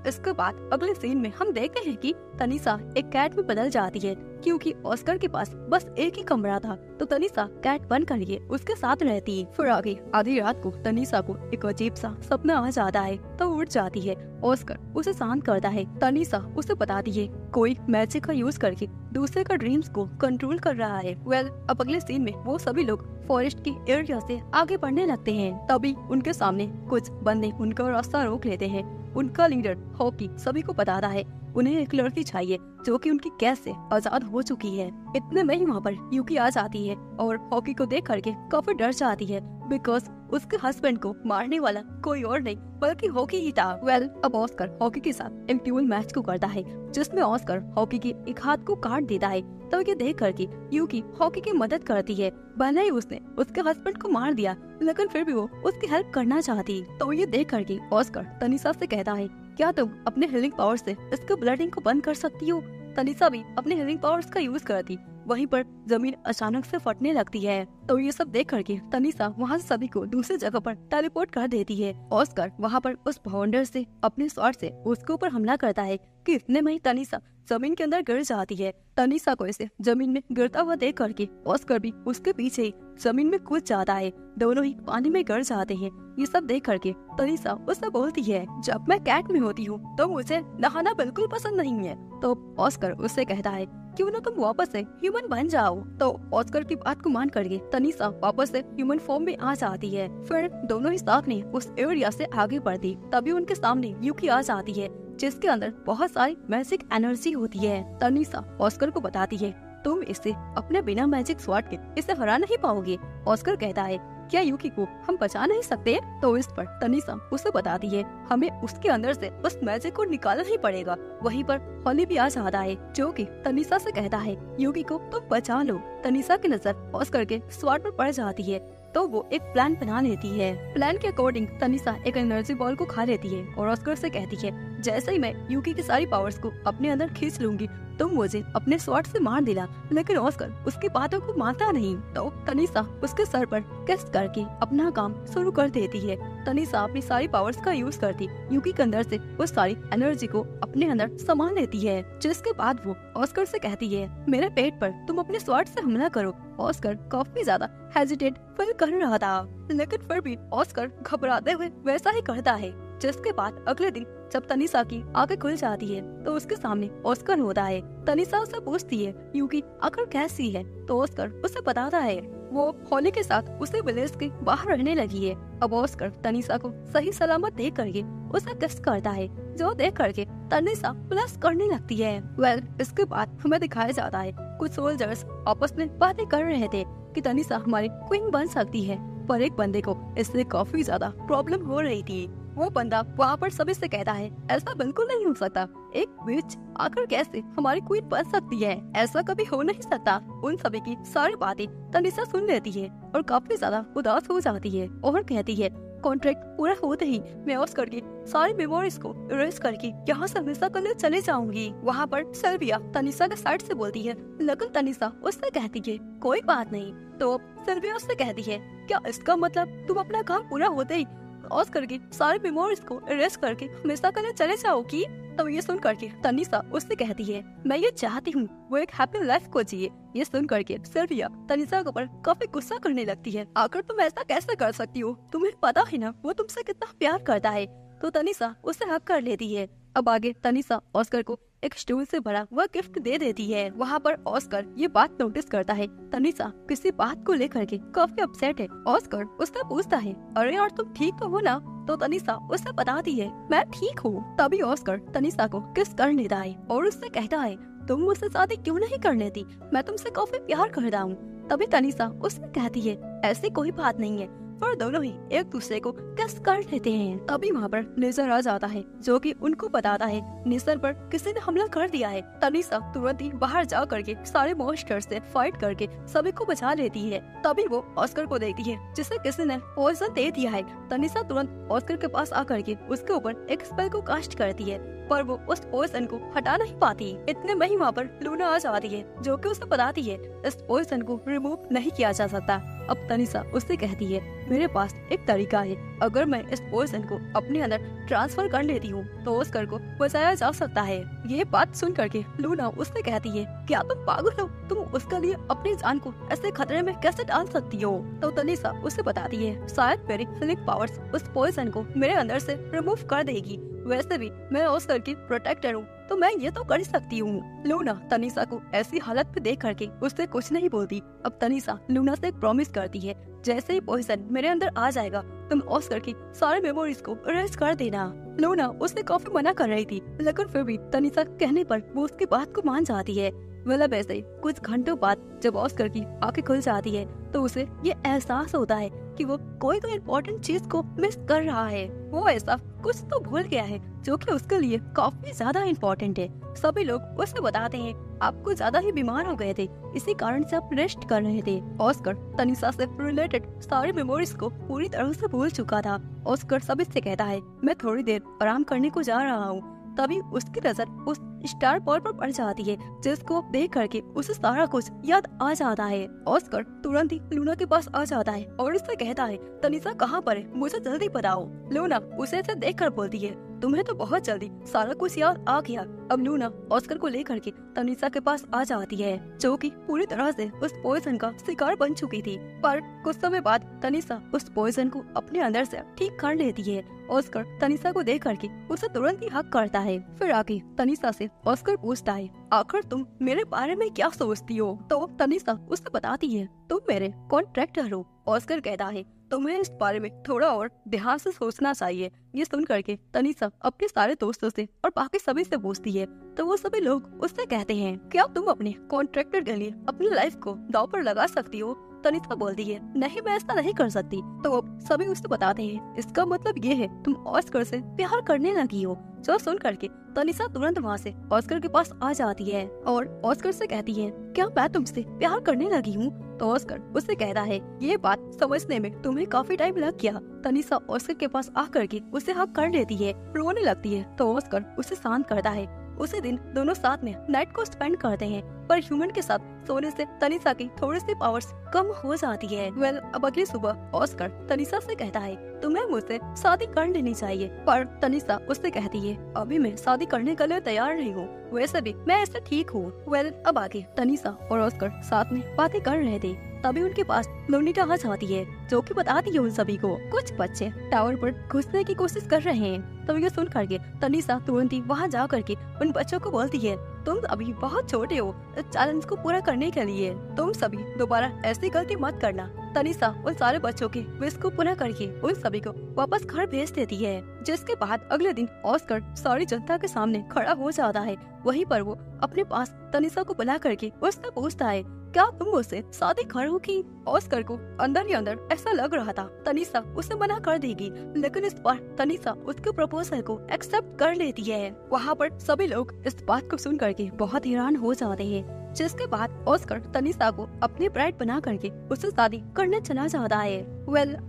इसके बाद अगले सीन में हम देखते हैं कि तनीषा एक कैट में बदल जाती है, क्योंकि ऑस्कर के पास बस एक ही कमरा था, तो तनीषा कैट बन करके उसके साथ रहती है। फिर आगे आधी रात को तनीषा को एक अजीब सा सपना आ जाता है, तो उठ जाती है। ऑस्कर उसे शांत करता है। तनीषा उसे बताती है कोई मैजिक का यूज करके दूसरे का ड्रीम्स को कंट्रोल कर रहा है। अब अगले सीन में वो सभी लोग फॉरेस्ट के एरिया से आगे बढ़ने लगते हैं। तभी उनके सामने कुछ बंदे उनका रास्ता रोक लेते हैं। उनका लीडर हॉकी सभी को बताता है उन्हें एक लड़की चाहिए जो कि उनकी कैद से आजाद हो चुकी है। इतने में ही वहाँ पर यूकी आ जाती है और हॉकी को देख करके काफी डर जाती है, बिकॉज उसके हस्बैंड को मारने वाला कोई और नहीं बल्कि हॉकी ही था। अब ऑस्कर हॉकी के साथ एक ड्यूल मैच को करता है, जिसमें ऑस्कर हॉकी के एक हाथ को काट देता है। तो ये देख करके यूकी हॉकी की मदद करती है। भले ही उसने उसके हस्बैंड को मार दिया, लेकिन फिर भी वो उसकी हेल्प करना चाहती। तो ये देख करके ऑस्कर तनीषा से कहता है, क्या तुम अपने हीलिंग पावर से इसके ब्लडिंग को बंद कर सकती हो। तनीषा भी अपने हीलिंग पावर्स का यूज करती, वहीं पर जमीन अचानक से फटने लगती है। तो ये सब देख करके तनीसा वहाँ से सभी को दूसरी जगह पर टेलीपोर्ट कर देती है। ऑस्कर वहाँ पर उस बाउंडर से अपने स्वॉर्ड से उसके ऊपर हमला करता है कि इतने में ही तनीसा जमीन के अंदर गिर जाती है। तनीसा को इसे जमीन में गिरता हुआ देख करके ऑस्कर भी उसके पीछे ही जमीन में कूद जाता है। दोनों ही पानी में गिर जाते हैं। ये सब देख करके तनीसा उससे बोलती है, जब मैं कैट में होती हूँ तो मुझे नहाना बिल्कुल पसंद नहीं है। तो ऑस्कर उससे कहता है क्यों ना तुम वापस से ह्यूमन बन जाओ। तो ऑस्कर की बात को मान करके तनीसा वापस से ह्यूमन फॉर्म में आ जाती है। फिर दोनों ही साथ में उस एरिया से आगे बढ़ती, तभी उनके सामने यूकी आ जाती है जिसके अंदर बहुत सारी मैजिक एनर्जी होती है। तनीसा ऑस्कर को बताती है, तुम इसे अपने बिना मैजिक स्वॉर्ड के इसे हरा नहीं पाओगे। ऑस्कर कहता है, क्या यूकी को हम बचा नहीं सकते? तो इस पर तनीसा उसे बताती है, हमें उसके अंदर से उस मैजिक को निकालना ही पड़ेगा। वहीं पर हॉली भी आ जाता है जो कि तनीसा से कहता है, यूकी को तुम बचा लो। तनीसा की नजर ऑस्कर के स्वॉर्ड पर पड़ जाती है तो वो एक प्लान बना लेती है। प्लान के अकॉर्डिंग तनीसा एक एनर्जी बॉल को खा लेती है और ऑस्कर से कहती है, जैसे ही मैं यूकी की सारी पावर्स को अपने अंदर खींच लूंगी तुम मुझे अपने स्वॉर्ड से मार देना। लेकिन ऑस्कर उसकी बातों को मानता नहीं। तो तनीसा उसके सर पर किस करके अपना काम शुरू कर देती है। तनीसा अपनी सारी पावर्स का यूज करती यूकी के अंदर से उस सारी एनर्जी को अपने अंदर समा लेती है, जिसके बाद वो ऑस्कर से कहती है, मेरे पेट पर तुम अपने स्वॉर्ड से हमला करो। ऑस्कर काफी ज्यादा हेजिटेट फील कर रहा था, लेकिन फिर भी ऑस्कर घबराते हुए वैसा ही करता है। जिसके बाद अगले दिन जब तनीसा की आंखें खुल जाती है तो उसके सामने ऑस्कर होता है। तनीसा उससे पूछती है, यूकी आखिर कैसी है? तो ऑस्कर उसे बताता है वो हॉली के साथ उसे विलेज के बाहर रहने लगी है। अब ऑस्कर तनीसा को सही सलामत देख करके उसे किस करता है, जो देख करके तनीसा प्लस करने लगती है। इसके बाद हमें दिखाया जाता है कुछ सोल्जर्स आपस में बातें कर रहे थे कि तनीसा हमारी क्वीन बन सकती है, पर एक बंदे को इससे काफी ज्यादा प्रॉब्लम हो रही थी। वो बंदा वहाँ पर सभी से कहता है, ऐसा बिल्कुल नहीं हो सकता, एक विच आखिर कैसे हमारी क्वीन बन सकती है? ऐसा कभी हो नहीं सकता। उन सभी की सारी बातें तनीसा सुन लेती है और काफी ज्यादा उदास हो जाती है और कहती है, कॉन्ट्रैक्ट पूरा होते ही मैं ऑस्कर की सारी मेमोरीज को इरेज करके यहाँ से हमेशा के लिए चले जाऊंगी। वहाँ पर सिल्विया तनीसा के साइड से बोलती है, लेकिन तनीसा उससे कहती है, कोई बात नहीं। तो सिल्विया उससे कहती है, क्या इसका मतलब तुम अपना काम पूरा होते ही ऑस्कर की सारी मेमोरीज को इरेज करके हमेशा के लिए चले जाओगी? तो ये सुन करके तनीसा उससे कहती है, मैं ये चाहती हूँ वो एक हैप्पी लाइफ को जिए। ये सुन करके सिल्विया तनीसा के ऊपर काफी गुस्सा करने लगती है, आखिर तुम ऐसा कैसे कर सकती हो? तुम्हें पता है ना वो तुमसे कितना प्यार करता है। तो तनीसा उससे हक कर लेती है। अब आगे तनीसा ऑस्कर को एक स्टूल से भरा वह गिफ्ट दे देती है। वहाँ पर ऑस्कर ये बात नोटिस करता है, तनीसा किसी बात को लेकर के काफी अपसेट है। ऑस्कर उससे पूछता है, अरे यार तुम ठीक तो हो ना? तो तनीसा उससे बताती है, मैं ठीक हूँ। तभी ऑस्कर तनीसा को किस कर लेता है और उससे कहता है, तुम मुझसे शादी क्यों नहीं कर लेती? मैं तुमसे काफी प्यार करता हूँ। तभी तनीसा उससे कहती है, ऐसी कोई बात नहीं है। और दोनों ही एक दूसरे को किस कर लेते हैं। तभी वहाँ पर नेजर आ जाता है जो कि उनको बताता है नेजर पर किसी ने हमला कर दिया है। तनीसा तुरंत ही बाहर जा करके सारे मॉन्स्टर से फाइट करके सभी को बचा लेती है। तभी वो ऑस्कर को देखती है जिसे किसी ने पॉइजन दे दिया है। तनीसा तुरंत ऑस्कर के पास आकर के उसके ऊपर एक स्पेल को कास्ट करती है, पर वो उस पॉइजन को हटा नहीं पाती। इतने में ही वहाँ पर लूना आ जाती है जो कि उसे बताती है इस पॉइजन को रिमूव नहीं किया जा सकता। अब तनीसा उससे कहती है, मेरे पास एक तरीका है, अगर मैं इस पॉइजन को अपने अंदर ट्रांसफर कर लेती हूँ तो ऑस्कर को बचाया जा सकता है। ये बात सुन करके लूना उससे कहती है, क्या तुम पागल हो? तुम उसके लिए अपनी जान को ऐसे खतरे में कैसे डाल सकती हो? तो तनीसा उसे बताती है, शायद मेरी हीलिंग पावर्स उस पॉइजन को मेरे अंदर से रिमूव कर देगी। वैसे भी मैं ऑस्कर की प्रोटेक्टर हूँ तो मैं ये तो कर सकती हूँ। लूना तनीसा को ऐसी हालत में देख करके उससे कुछ नहीं बोलती। अब तनीसा लूना से एक प्रॉमिस करती है, जैसे ही पॉइजन मेरे अंदर आ जाएगा तुम ऑस्कर की सारे मेमोरीज को इरेज कर देना। लूना उसने काफी मना कर रही थी, लेकिन फिर भी तनीसा कहने पर वो उसकी बात को मान जाती है। मतलब ऐसे कुछ घंटों बाद जब ऑस्कर की आंखें खुल जाती है तो उसे ये एहसास होता है कि वो कोई तो इम्पोर्टेंट चीज को मिस कर रहा है। वो ऐसा कुछ तो भूल गया है जो कि उसके लिए काफी ज्यादा इम्पोर्टेंट है। सभी लोग उसे बताते हैं, आप कुछ ज्यादा ही बीमार हो गए थे, इसी कारण से आप रेस्ट कर रहे थे। ऑस्कर तनीसा से रिलेटेड सारी मेमोरीज को पूरी तरह से भूल चुका था। ऑस्कर सभी से कहता है, मैं थोड़ी देर आराम करने को जा रहा हूँ। तभी उसकी नजर उस स्टार बॉल पर पड़ जाती है, जिसको देख करके उसे सारा कुछ याद आ जाता है। ऑस्कर तुरंत ही लूना के पास आ जाता है और उससे कहता है, तनिषा कहाँ पर है, मुझे जल्दी बताओ। लूना उसे ऐसे देख कर बोलती है, तुम्हें तो बहुत जल्दी सारा कुछ याद आ गया। अब लूना ऑस्कर को लेकर के तनिषा के पास आ जाती है, जो कि पूरी तरह से उस पॉइजन का शिकार बन चुकी थी। पर कुछ समय बाद तनिषा उस पॉइजन को अपने अंदर से ठीक कर लेती है। ऑस्कर तनिषा को देख करके उसे तुरंत ही हक करता है। फिर आगे तनिषा से ऑस्कर पूछता है, आखिर तुम मेरे बारे में क्या सोचती हो? तो तनिषा उसे बताती है, तुम मेरे कॉन्ट्रैक्टर हो। ऑस्कर कहता है, तुम्हें इस बारे में थोड़ा और ध्यान से सोचना चाहिए। ये सुन करके तनिषा अपने सारे दोस्तों से और बाकी सभी से पूछती है, तो वो सभी लोग उससे कहते हैं, क्या तुम अपने कॉन्ट्रैक्टर के लिए अपनी लाइफ को दांव पर लगा सकती हो? तनिषा बोलती है, नहीं मैं ऐसा नहीं कर सकती। तो सभी उसे बताते हैं, इसका मतलब ये है तुम ऑस्कर से प्यार करने लगी हो। जो सुन करके तनिषा तुरंत वहाँ से ऑस्कर के पास आ जाती है और ऑस्कर से कहती है, क्या मैं तुमसे प्यार करने लगी हूँ? तो ऑस्कर उससे कहता है, ये बात समझने में तुम्हें काफी टाइम लग गया। तनिषा ऑस्कर के पास आकर के उसे हक कर लेती है, रोने लगती है। तो ऑस्कर उसे शांत करता है। उसी दिन दोनों साथ में नाइट को स्पेंड करते हैं, पर ह्यूमन के साथ सोने से तनिषा की थोड़ी सी पावर्स कम हो जाती है। अब अगली सुबह ऑस्कर तनिषा से कहता है, तुम्हें मुझसे शादी कर लेनी चाहिए। पर तनिषा उससे कहती है, अभी मैं शादी करने के लिए तैयार नहीं हूँ, वैसे भी मैं ऐसे ठीक हूँ। अब आगे तनिषा और ऑस्कर साथ में बातें कर रहे थे, तभी उनके पास लोनिटा आ जाती है, जो कि बताती है उन सभी को कुछ बच्चे टावर पर घुसने की कोशिश कर रहे हैं। तभी ये सुन करके तनिषा तुरंत ही वहाँ जा करके उन बच्चों को बोलती है, तुम अभी बहुत छोटे हो इस चैलेंज को पूरा करने के लिए, तुम सभी दोबारा ऐसी गलती मत करना। तनिषा उन सारे बच्चों के विश को पूरा करके उन सभी को वापस घर भेज देती है। जिसके बाद अगले दिन ऑस्कर सारी जनता के सामने खड़ा हो जाता है। वहीं पर वो अपने पास तनिषा को बुला करके उससे पूछता है, क्या तुम मुझसे शादी करोगी? ऑस्कर को अंदर ही अंदर ऐसा लग रहा था तनिषा उसे मना कर देगी, लेकिन इस बार तनिषा उसके प्रपोजल को एक्सेप्ट कर लेती है। वहाँ पर सभी लोग इस बात को सुन करके बहुत हैरान हो जाते हैं। जिसके बाद ऑस्कर तनिषा को अपनी ब्राइड बना करके उससे शादी करने चला जाता है।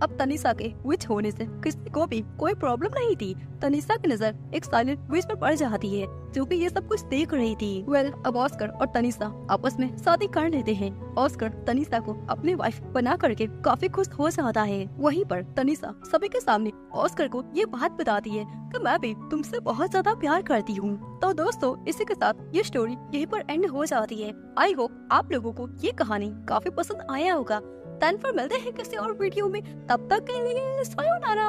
अब तनिषा के विच होने से किसी को भी कोई प्रॉब्लम नहीं थी। तनिषा की नजर एक साइलेंट विच पर पड़ जाती है, जो कि ये सब कुछ देख रही थी। अब ऑस्कर और तनिषा आपस में शादी कर लेते हैं। ऑस्कर तनिषा को अपनी वाइफ बना करके काफी खुश हो जाता है। वहीं पर तनिषा सभी के सामने ऑस्कर को ये बात बताती है कि मैं भी तुमसे बहुत ज्यादा प्यार करती हूँ। तो दोस्तों, इसी के साथ ये स्टोरी यहीं पर एंड हो जाती है। आई होप आप लोगों को ये कहानी काफी पसंद आया होगा। फिर मिलते हैं किसी और वीडियो में, तब तक के लिए सायोनारा।